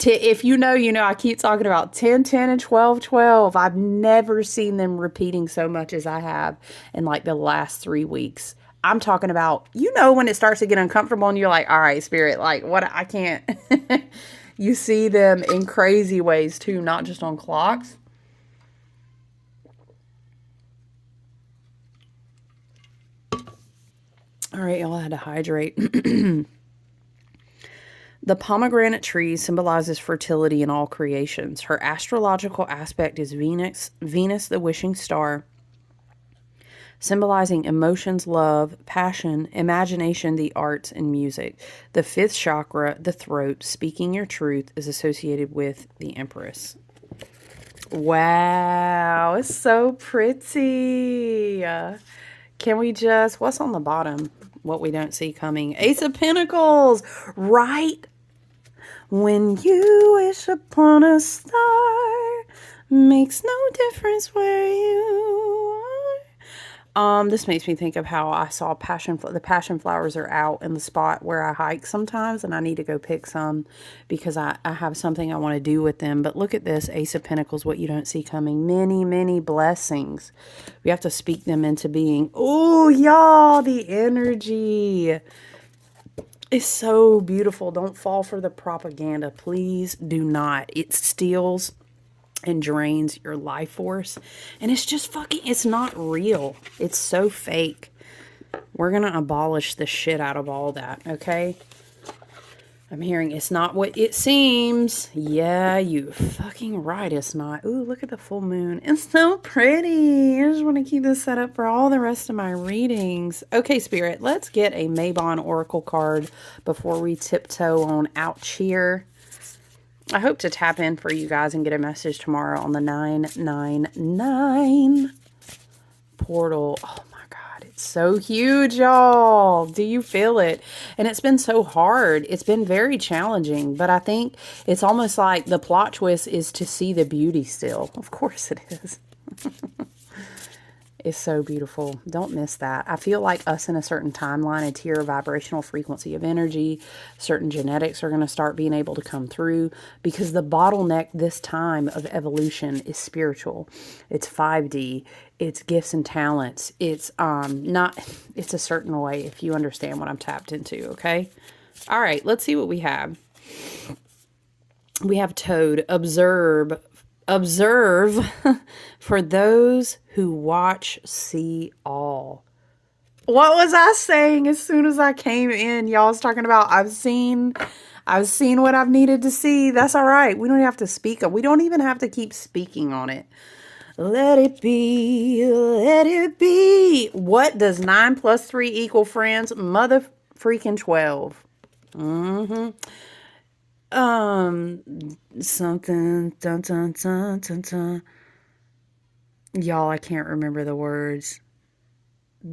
If you know, you know, I keep talking about 10:10 and 12:12. I've never seen them repeating so much as I have in like the last 3 weeks. I'm talking about, you know, when it starts to get uncomfortable and you're like, all right, spirit, like what? I can't. You see them in crazy ways too, not just on clocks. All right, y'all, I had to hydrate. The pomegranate tree symbolizes fertility in all creations. Her astrological aspect is Venus, the wishing star, symbolizing emotions, love, passion, imagination, the arts, and music. The 5th chakra, the throat, speaking your truth, is associated with the Empress. Wow, it's so pretty. Can we just, what's on the bottom? What we don't see coming. Ace of Pentacles, right? When you wish upon a star, makes no difference where you are. This makes me think of how I saw the passion flowers are out in the spot where I hike sometimes, and I need to go pick some because I have something I want to do with them. But look at this, Ace of Pentacles, what you don't see coming. Many, many blessings. We have to speak them into being. Oh, y'all, the energy is so beautiful. Don't fall for the propaganda. Please do not. It steals and drains your life force. And it's just fucking, it's not real. It's so fake. We're going to abolish the shit out of all that, okay? I'm hearing it's not what it seems. Yeah, you fucking right, it's not. Ooh, look at the full moon. It's so pretty. I just want to keep this set up for all the rest of my readings. Okay, Spirit, let's get a Mabon Oracle card before we tiptoe on out here. I hope to tap in for you guys and get a message tomorrow on the 999 portal. Oh my God, it's so huge, y'all. Do you feel it? And it's been so hard. It's been very challenging, but I think it's almost like the plot twist is to see the beauty still. Of course it is. Is so beautiful. Don't miss that. I feel like us in a certain timeline, a tier of vibrational frequency of energy, certain genetics are going to start being able to come through, because the bottleneck this time of evolution is spiritual. It's 5D. It's gifts and talents. It's it's a certain way, if you understand what I'm tapped into, okay? All right, let's see what we have. We have Toad. Observe for those who watch, see all. What was I saying as soon as I came in? Y'all was talking about I've seen what I've needed to see. That's all right. We don't have to speak. We don't even have to keep speaking on it. Let it be. Let it be. What does 9 plus 3 equal, friends? Mother freaking 12. Something, dun, dun, dun, dun, dun. Y'all, I can't remember the words.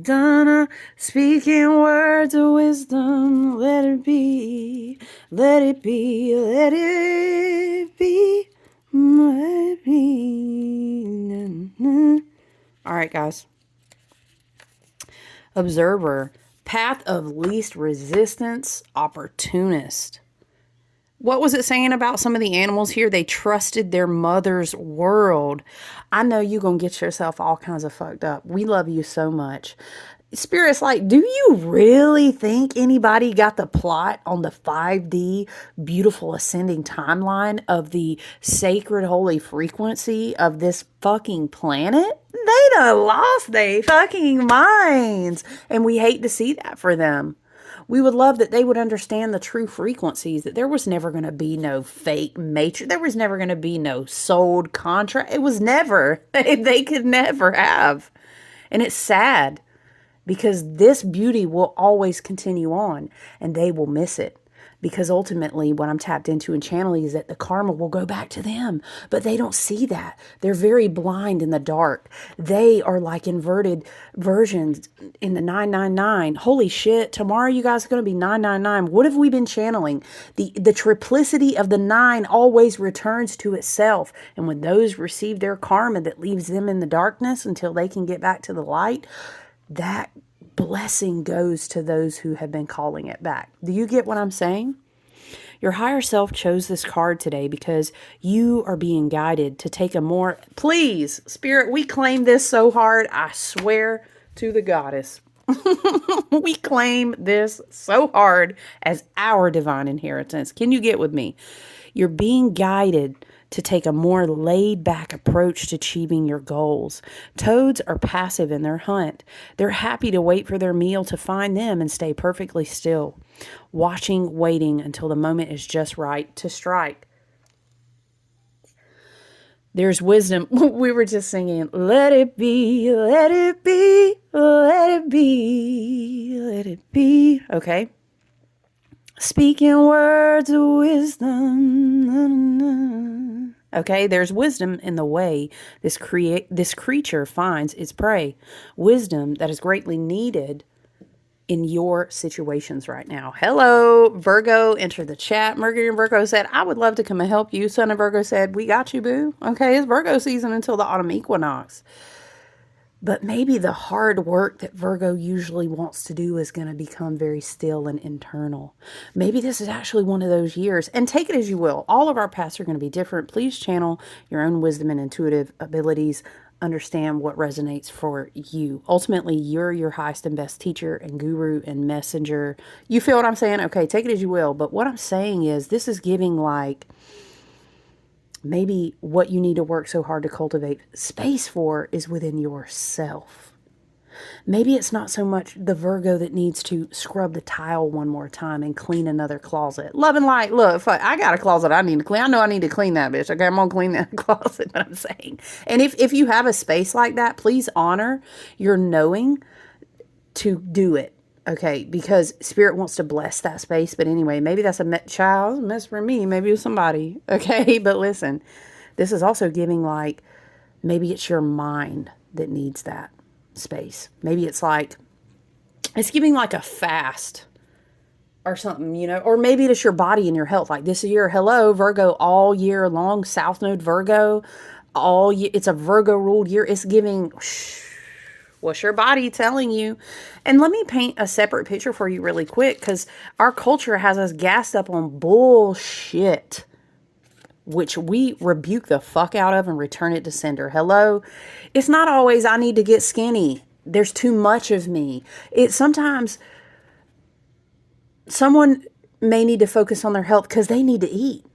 Donna, speaking words of wisdom, let it be, let it be, let it be, let it be. All right, guys. Observer, path of least resistance, opportunist. What was it saying about some of the animals here? They trusted their mother's world. I know you're going to get yourself all kinds of fucked up. We love you so much. Spirit's like, do you really think anybody got the plot on the 5D beautiful ascending timeline of the sacred holy frequency of this fucking planet? They done lost their fucking minds. And we hate to see that for them. We would love that they would understand the true frequencies, that there was never going to be no fake matrix. There was never going to be no sold contract. It was never. They could never have. And it's sad because this beauty will always continue on and they will miss it. Because ultimately what I'm tapped into and channeling is that the karma will go back to them. But they don't see that. They're very blind in the dark. They are like inverted versions in the 999. Holy shit, tomorrow you guys are going to be 999. What have we been channeling? The triplicity of the 9 always returns to itself. And when those receive their karma that leaves them in the darkness until they can get back to the light, that blessing goes to those who have been calling it back. Do you get what I'm saying? Your higher self chose this card today because you are being guided to take a more... Please, Spirit, we claim this so hard. I swear to the goddess. We claim this so hard as our divine inheritance. Can you get with me? You're being guided to take a more laid-back approach to achieving your goals. Toads are passive in their hunt. They're happy to wait for their meal to find them and stay perfectly still, watching, waiting until the moment is just right to strike. There's wisdom. We were just singing, let it be, let it be, let it be, let it be. Okay. Speaking words of wisdom. Okay, there's wisdom in the way this creature finds its prey. Wisdom that is greatly needed in your situations right now. Hello, Virgo, enter the chat. Mercury and Virgo said, I would love to come and help you. Son of Virgo said, we got you, boo. Okay, it's Virgo season until the autumn equinox. But maybe the hard work that Virgo usually wants to do is going to become very still and internal. Maybe this is actually one of those years. And take it as you will. All of our paths are going to be different. Please channel your own wisdom and intuitive abilities. Understand what resonates for you. Ultimately, you're your highest and best teacher and guru and messenger. You feel what I'm saying? Okay, take it as you will. But what I'm saying is this is giving like... maybe what you need to work so hard to cultivate space for is within yourself. Maybe it's not so much the Virgo that needs to scrub the tile one more time and clean another closet. Love and light. Look, I got a closet I need to clean. I know I need to clean that bitch. Okay, I'm going to clean that closet, what I'm saying. And if you have a space like that, please honor your knowing to do it. Okay, because Spirit wants to bless that space. But anyway, maybe that's a mess for me. Maybe it was somebody. Okay, but listen, this is also giving like, maybe it's your mind that needs that space. Maybe it's like, it's giving like a fast or something, you know, or maybe it's your body and your health. Like this year, hello, Virgo, all year long, South Node Virgo, all year. It's a Virgo ruled year. It's giving... what's your body telling you? And let me paint a separate picture for you really quick, because our culture has us gassed up on bullshit, which we rebuke the fuck out of and return it to sender. Hello? It's not always I need to get skinny. There's too much of me. Sometimes someone may need to focus on their health because they need to eat.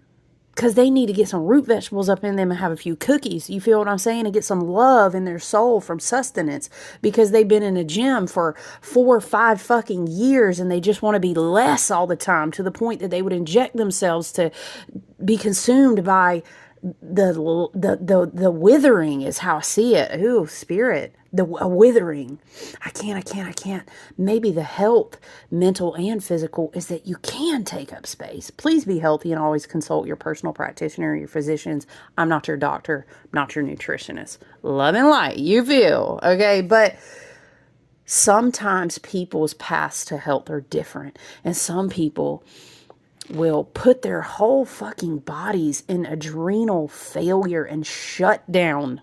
Because they need to get some root vegetables up in them and have a few cookies. You feel what I'm saying? And get some love in their soul from sustenance. Because they've been in a gym for 4 or 5 fucking years. And they just want to be less all the time. To the point that they would inject themselves to be consumed by the withering is how I see it. Ooh, Spirit. A withering. I can't. Maybe the health, mental and physical, is that you can take up space. Please be healthy and always consult your personal practitioner, your physicians. I'm not your doctor, not your nutritionist. Love and light, you feel, okay? But sometimes people's paths to health are different. And some people will put their whole fucking bodies in adrenal failure and shut down,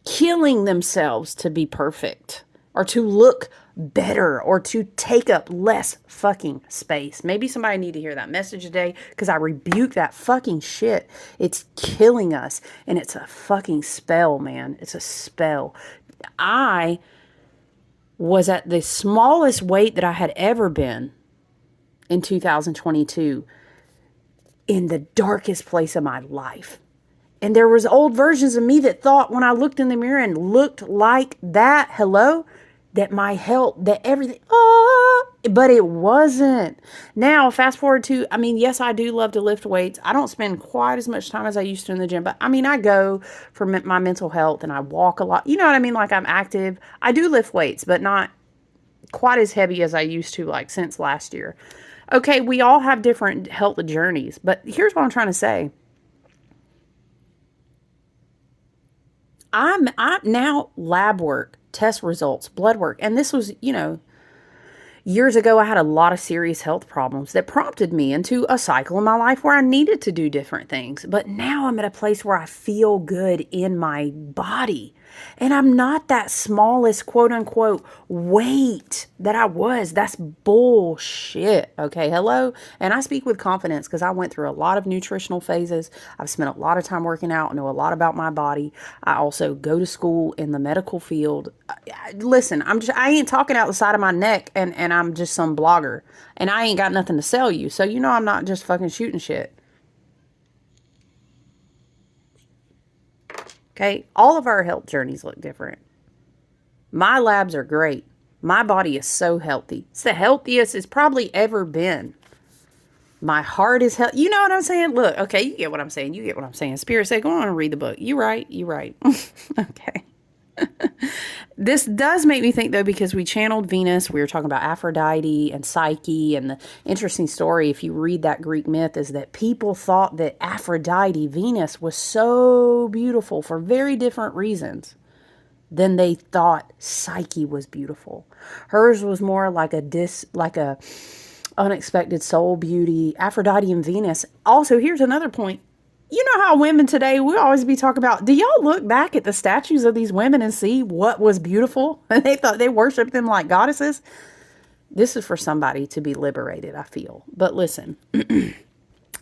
killing themselves to be perfect or to look better or to take up less fucking space. Maybe somebody need to hear that message today, because I rebuke that fucking shit. It's killing us, and it's a fucking spell, man. It's a spell. I was at the smallest weight that I had ever been in 2022, in the darkest place of my life. And there was old versions of me that thought when I looked in the mirror and looked like that, hello, that my health, that everything, But it wasn't. Now, fast forward to, I mean, yes, I do love to lift weights. I don't spend quite as much time as I used to in the gym, but I mean, I go for my mental health and I walk a lot. You know what I mean? Like I'm active. I do lift weights, but not quite as heavy as I used to, like since last year. Okay, we all have different health journeys, but here's what I'm trying to say. I'm now lab work, test results, blood work, and this was, years ago, I had a lot of serious health problems that prompted me into a cycle in my life where I needed to do different things. But now I'm at a place where I feel good in my body. And I'm not that smallest quote unquote weight that I was. That's bullshit. Okay. Hello. And I speak with confidence because I went through a lot of nutritional phases. I've spent a lot of time working out, know a lot about my body. I also go to school in the medical field. Listen, I ain't talking out the side of my neck and I'm just some blogger and I ain't got nothing to sell you. So, I'm not just fucking shooting shit. Okay. All of our health journeys look different. My labs are great. My body is so healthy. It's the healthiest it's probably ever been. My heart is healthy. You know what I'm saying? Look, okay, you get what I'm saying. You get what I'm saying. Spirit said, go on and read the book. You right. You right. Okay. This does make me think, though, because we channeled Venus. We were talking about Aphrodite and Psyche. And the interesting story, if you read that Greek myth, is that people thought that Aphrodite, Venus, was so beautiful for very different reasons than they thought Psyche was beautiful. Hers was more like a unexpected soul beauty. Aphrodite and Venus. Also, here's another point. You know how women today, we always be talking about, do y'all look back at the statues of these women and see what was beautiful? And they thought they worshiped them like goddesses. This is for somebody to be liberated, I feel. But listen,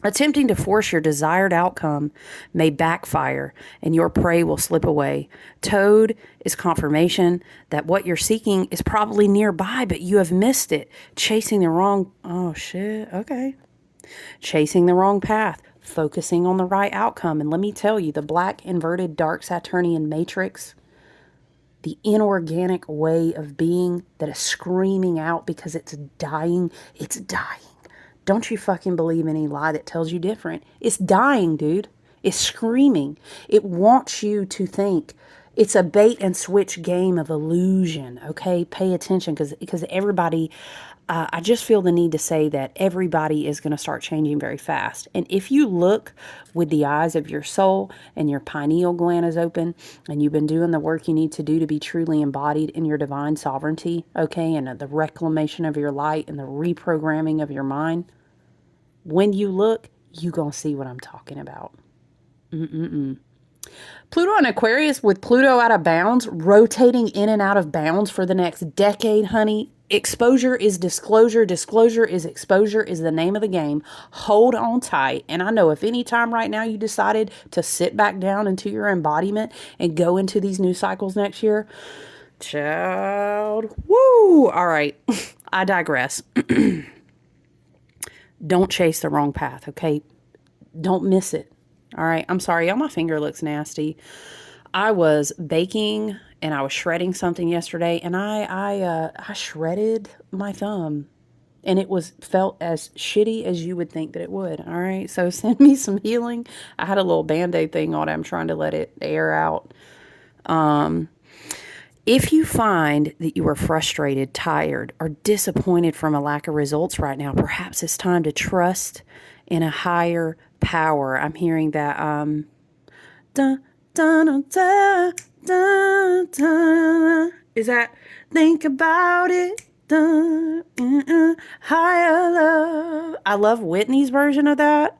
attempting to force your desired outcome may backfire and your prey will slip away. Toad is confirmation that what you're seeking is probably nearby, but you have missed it. Chasing the wrong path. Focusing on the right outcome. And let me tell you, the black inverted dark Saturnian matrix, the inorganic way of being that is screaming out because it's dying. Don't you fucking believe any lie that tells you different. It's dying, dude. It's screaming. It wants you to think. It's a bait and switch game of illusion, okay? Pay attention because everybody, I just feel the need to say that everybody is going to start changing very fast. And if you look with the eyes of your soul and your pineal gland is open and you've been doing the work you need to do to be truly embodied in your divine sovereignty, okay, and the reclamation of your light and the reprogramming of your mind, when you look, you're going to see what I'm talking about. Pluto and Aquarius with Pluto out of bounds, rotating in and out of bounds for the next decade, honey. Exposure is disclosure. Disclosure is exposure is the name of the game. Hold on tight. And I know if any time right now you decided to sit back down into your embodiment and go into these new cycles next year, child, woo. All right. I digress. Don't chase the wrong path, okay? Don't miss it. All right. I'm sorry. Y'all, my finger looks nasty. I was baking and I was shredding something yesterday and I shredded my thumb and it felt as shitty as you would think that it would. All right. So send me some healing. I had a little Band-Aid thing on it. I'm trying to let it air out. If you find that you are frustrated, tired, or disappointed from a lack of results right now, perhaps it's time to trust in a higher power. I'm hearing that dun, dun, dun, dun, dun. Is that think about it? Dun, higher love. I love Whitney's version of that.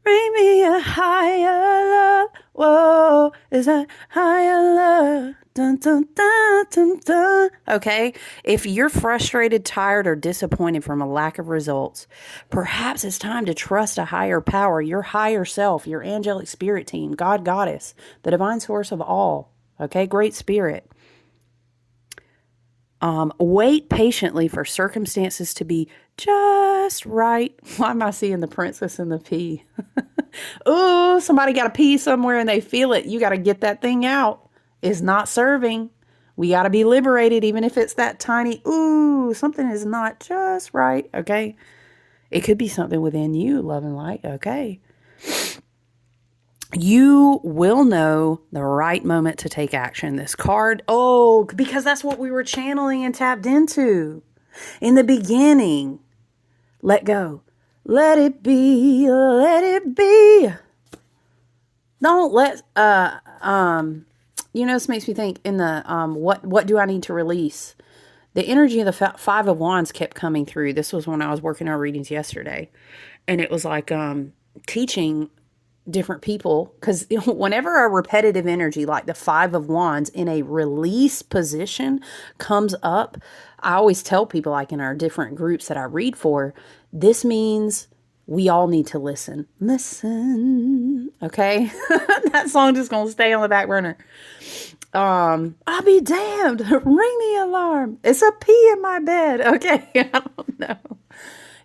Bring me a higher love. Whoa, is that higher love? Dun, dun, dun, dun, dun. Okay, if you're frustrated, tired, or disappointed from a lack of results, perhaps it's time to trust a higher power, your higher self, your angelic spirit team, God, Goddess, the divine source of all. Okay, great spirit. Wait patiently for circumstances to be just right. Why am I seeing the princess and the pea? Oh, somebody got to pee somewhere and they feel it. You got to get that thing out. It's not serving. We got to be liberated, even if it's that tiny, ooh, something is not just right, okay? It could be something within you, love and light, okay? You will know the right moment to take action. This card, oh, because that's what we were channeling and tapped into in the beginning. Let go. Let it be, let it be. Don't let, this makes me think in the, what do I need to release? The energy of the Five of Wands kept coming through. This was when I was working on readings yesterday. And it was like, teaching different people, because whenever a repetitive energy like the Five of Wands in a release position comes up, I always tell people, like in our different groups that I read for, this means we all need to listen. Listen. Okay. That song just gonna stay on the back burner. I'll be damned. Ring the alarm. It's a pee in my bed. Okay. I don't know.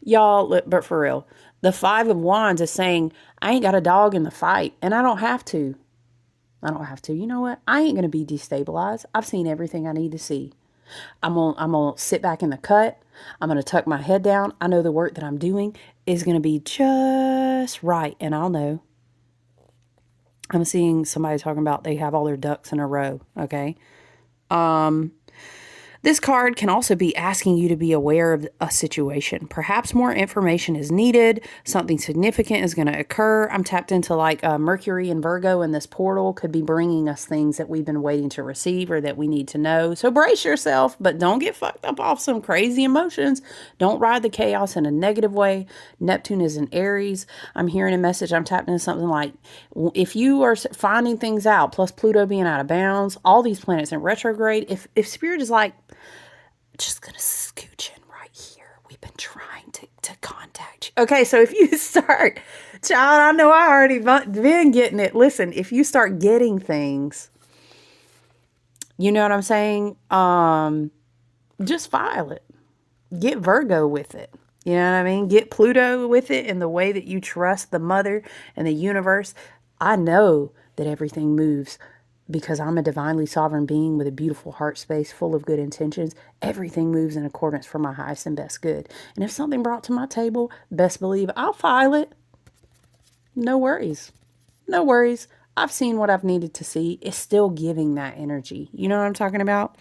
Y'all, but for real, the Five of Wands is saying, I ain't got a dog in the fight, and I don't have to. I don't have to. You know what? I ain't going to be destabilized. I've seen everything I need to see. I'm gonna sit back in the cut. I'm going to tuck my head down. I know the work that I'm doing is going to be just right, and I'll know. I'm seeing somebody talking about they have all their ducks in a row, okay? This card can also be asking you to be aware of a situation. Perhaps more information is needed. Something significant is going to occur. I'm tapped into like Mercury and Virgo, and this portal could be bringing us things that we've been waiting to receive or that we need to know. So brace yourself, but don't get fucked up off some crazy emotions. Don't ride the chaos in a negative way. Neptune is in Aries. I'm hearing a message. I'm tapped into something like, if you are finding things out, plus Pluto being out of bounds, all these planets in retrograde, if Spirit is like, just gonna scooch in right here. We've been trying to contact you. Okay, so if you start, child, I know I already been getting it. Listen, if you start getting things, you know what I'm saying? Just file it. Get Virgo with it. You know what I mean? Get Pluto with it in the way that you trust the mother and the universe. I know that everything moves because I'm a divinely sovereign being with a beautiful heart space full of good intentions. Everything moves in accordance for my highest and best good. And if something brought to my table, best believe I'll file it. No worries. No worries. I've seen what I've needed to see. It's still giving that energy. You know what I'm talking about?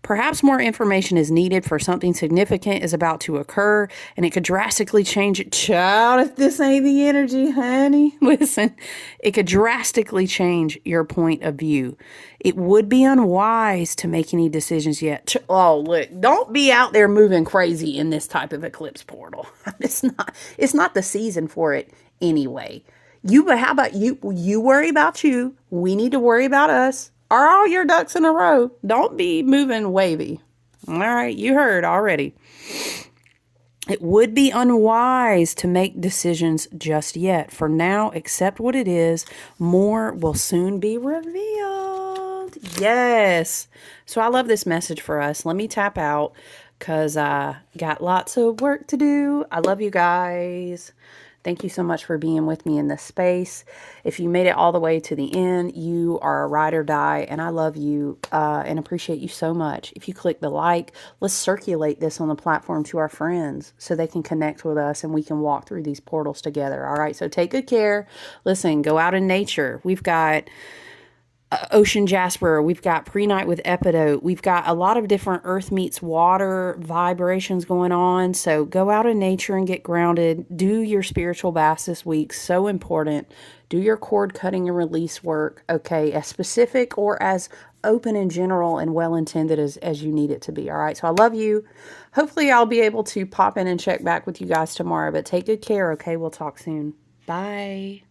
Perhaps more information is needed for something significant is about to occur, and it could drastically change it. Child, if this ain't the energy, honey, listen, it could drastically change your point of view. It would be unwise to make any decisions yet. Oh, look, don't be out there moving crazy in this type of eclipse portal. It's not the season for it anyway. How about you? You worry about you. We need to worry about us. Are all your ducks in a row? Don't be moving wavy. All right, you heard already. It would be unwise to make decisions just yet. For now, accept what it is. More will soon be revealed. Yes. So I love this message for us. Let me tap out because I got lots of work to do. I love you guys. Thank you so much for being with me in this space. If you made it all the way to the end, you are a ride or die, and I love you and appreciate you so much. If you click the like, let's circulate this on the platform to our friends so they can connect with us and we can walk through these portals together. All right, so take good care. Listen, go out in nature. We've got Ocean Jasper, we've got Pre-Night with Epidote, we've got a lot of different earth meets water vibrations going on, so go out in nature and get grounded. Do your spiritual baths this week, so important. Do your cord cutting and release work, okay, as specific or as open and general and well-intended as you need it to be, all right? So I love you. Hopefully I'll be able to pop in and check back with you guys tomorrow, but take good care, okay? We'll talk soon. Bye.